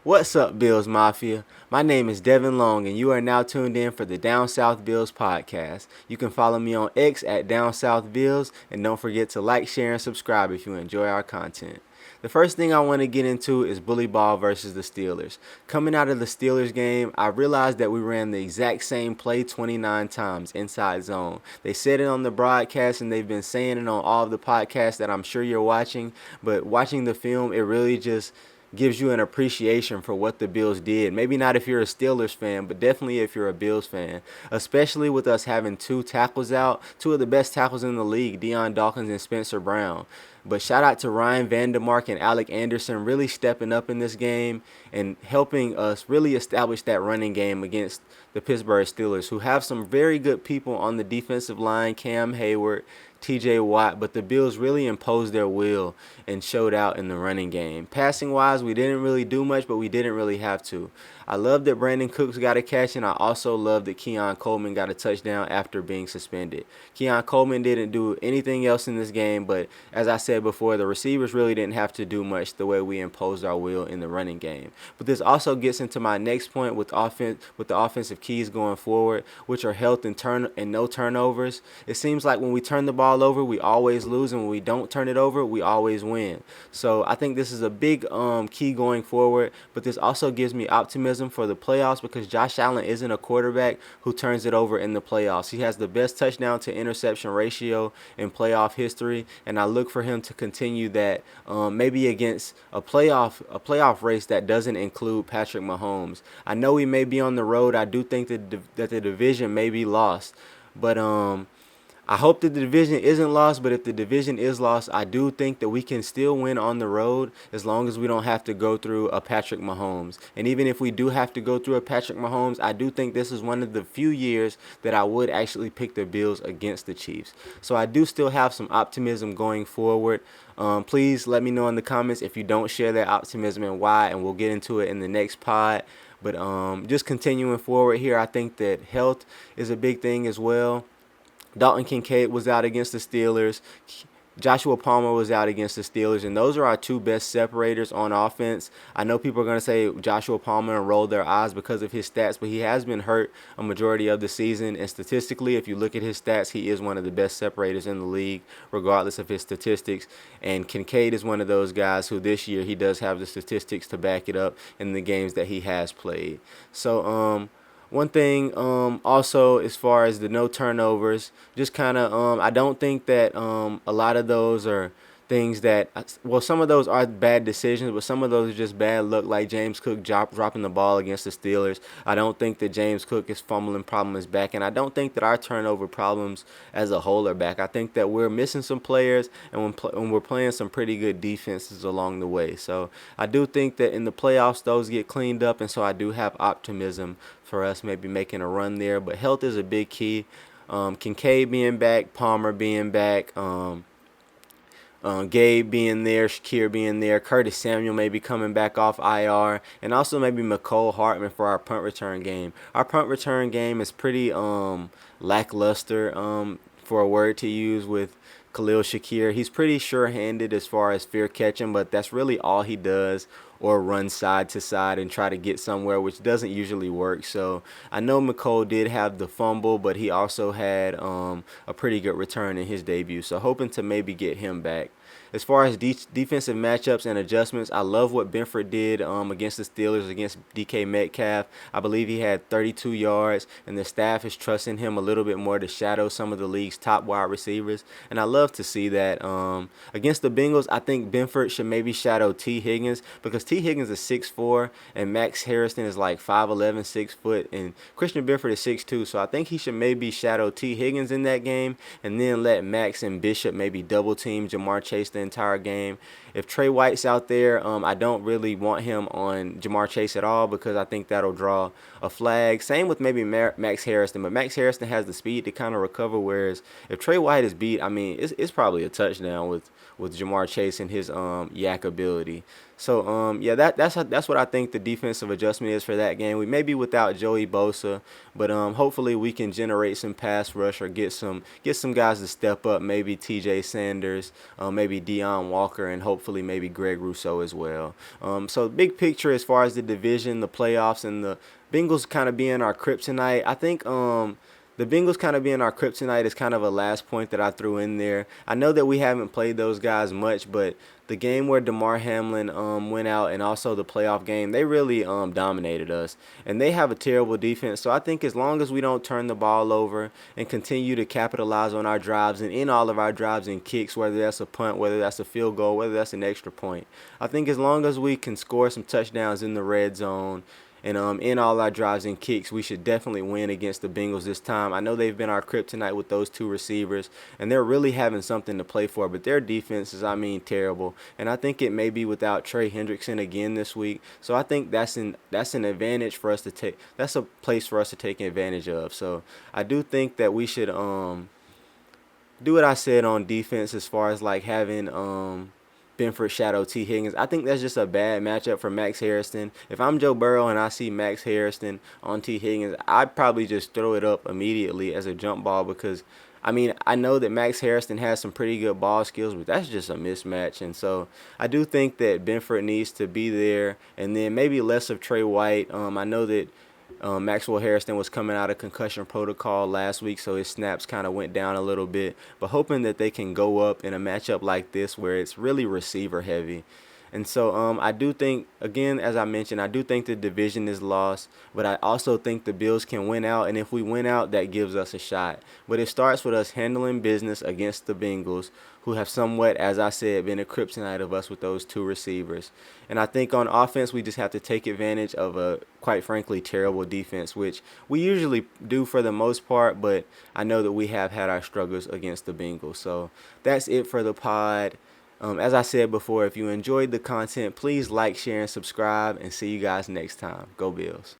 What's up, Bills Mafia? My name is Devin Long, and you are now tuned in for the Down South Bills podcast. You can follow me on X at Down South Bills, and don't forget to like, share, and subscribe if you enjoy our content. The first thing I want to get into is bully ball versus the Steelers. Coming out of the Steelers game, I realized that we ran the exact same play 29 times inside zone. They said it on the broadcast and they've been saying it on all of the podcasts that I'm sure you're watching, but watching the film, it really just gives you an appreciation for what the Bills did. Maybe not if you're a Steelers fan, but definitely if you're a Bills fan. Especially with us having two tackles out, two of the best tackles in the league, Deion Dawkins and Spencer Brown. But shout out to Ryan Vandermark and Alec Anderson really stepping up in this game and helping us really establish that running game against the Pittsburgh Steelers, who have some very good people on the defensive line, Cam Hayward, TJ Watt, but the Bills really imposed their will and showed out in the running game. Passing wise, we didn't really do much, but we didn't really have to. I love that Brandon Cooks got a catch, and I also love that Keon Coleman got a touchdown after being suspended. Keon Coleman didn't do anything else in this game, but as I said before, the receivers really didn't have to do much the way we imposed our will in the running game. But this also gets into my next point with the offensive keys going forward, which are health and no turnovers. It seems like when we turn the ball over, we always lose, and when we don't turn it over, we always win. So I think this is a big key going forward, but this also gives me optimism for the playoffs because Josh Allen isn't a quarterback who turns it over in the playoffs. He has the best touchdown to interception ratio in playoff history, and I look for him to continue that maybe against a playoff race that doesn't include Patrick Mahomes. I know he may be on the road. I do think that the division may be lost, but I hope that the division isn't lost, but if the division is lost, I do think that we can still win on the road as long as we don't have to go through a Patrick Mahomes. And even if we do have to go through a Patrick Mahomes, I do think this is one of the few years that I would actually pick the Bills against the Chiefs. So I do still have some optimism going forward. Please let me know in the comments if you don't share that optimism and why, and we'll get into it in the next pod. But just continuing forward here, I think that health is a big thing as well. Dalton Kincaid was out against the Steelers. Joshua Palmer was out against the Steelers, and those are our two best separators on offense. I know people are going to say Joshua Palmer and roll their eyes because of his stats, but he has been hurt a majority of the season, and statistically, if you look at his stats, he is one of the best separators in the league, regardless of his statistics, and Kincaid is one of those guys who this year he does have the statistics to back it up in the games that he has played. So, one thing also as far as the no turnovers, just kind of I don't think that a lot of those are things that, well, some of those are bad decisions, but some of those are just bad luck, like James Cook dropping the ball against the Steelers. I don't think that James Cook is fumbling problem is back, and I don't think that our turnover problems as a whole are back. I think that we're missing some players, and when we're playing some pretty good defenses along the way. So I do think that in the playoffs, those get cleaned up, and so I do have optimism for us maybe making a run there. But health is a big key. Kincaid being back, Palmer being back, Gabe being there, Shakir being there, Curtis Samuel maybe coming back off IR, and also maybe McCole Hartman for our punt return game. Our punt return game is pretty lackluster, for a word to use, with Khalil Shakir. He's pretty sure-handed as far as fair catching, but that's really all he does, or run side to side and try to get somewhere, which doesn't usually work. So I know McCole did have the fumble, but he also had a pretty good return in his debut. So hoping to maybe get him back. As far as defensive matchups and adjustments, I love what Benford did against the Steelers, against DK Metcalf. I believe he had 32 yards, and the staff is trusting him a little bit more to shadow some of the league's top wide receivers. And I love to see that. Against the Bengals, I think Benford should maybe shadow Tee Higgins, because Tee Higgins is 6'4", and Max Harrison is like 5'11", 6 foot, and Christian Benford is 6'2". So I think he should maybe shadow Tee Higgins in that game, and then let Max and Bishop maybe double team Jamar Chase the entire game. If Trey White's out there, I don't really want him on Jamar Chase at all, because I think that'll draw a flag. Same with maybe Max Harrison, but Max Harrison has the speed to kind of recover, whereas if Trey White is beat, I mean, it's probably a touchdown with Jamar Chase and his yak ability. So yeah, that's what I think the defensive adjustment is for that game. We may be without Joey Bosa, but hopefully we can generate some pass rush or get some guys to step up. Maybe T.J. Sanders, maybe Deion Walker, and hopefully maybe Greg Rousseau as well. So big picture as far as the division, the playoffs, and the Bengals kind of being our kryptonite. I think the Bengals kind of being our kryptonite is kind of a last point that I threw in there. I know that we haven't played those guys much, but the game where DeMar Hamlin went out and also the playoff game, they really dominated us. And they have a terrible defense. So I think as long as we don't turn the ball over and continue to capitalize on our drives and in all of our drives and kicks, whether that's a punt, whether that's a field goal, whether that's an extra point, I think as long as we can score some touchdowns in the red zone and in all our drives and kicks, we should definitely win against the Bengals this time. I know they've been our kryptonite with those two receivers, and they're really having something to play for. But their defense is, I mean, terrible. And I think it may be without Trey Hendrickson again this week. So I think that's an advantage for us to take. That's a place for us to take advantage of. So I do think that we should do what I said on defense as far as like having Benford shadow Tee Higgins. I think that's just a bad matchup for Max Harrison. If I'm Joe Burrow and I see Max Harrison on Tee Higgins, I'd probably just throw it up immediately as a jump ball because, I mean, I know that Max Harrison has some pretty good ball skills, but that's just a mismatch. And so I do think that Benford needs to be there, and then maybe less of Trey White. I know that Maxwell Harrison was coming out of concussion protocol last week, so his snaps kind of went down a little bit. But hoping that they can go up in a matchup like this where it's really receiver heavy. And so I do think, again, as I mentioned, I do think the division is lost, but I also think the Bills can win out. And if we win out, that gives us a shot. But it starts with us handling business against the Bengals, who have somewhat, as I said, been a kryptonite of us with those two receivers. And I think on offense, we just have to take advantage of a, quite frankly, terrible defense, which we usually do for the most part, but I know that we have had our struggles against the Bengals. So that's it for the pod. As I said before, if you enjoyed the content, please like, share, and subscribe, and see you guys next time. Go Bills.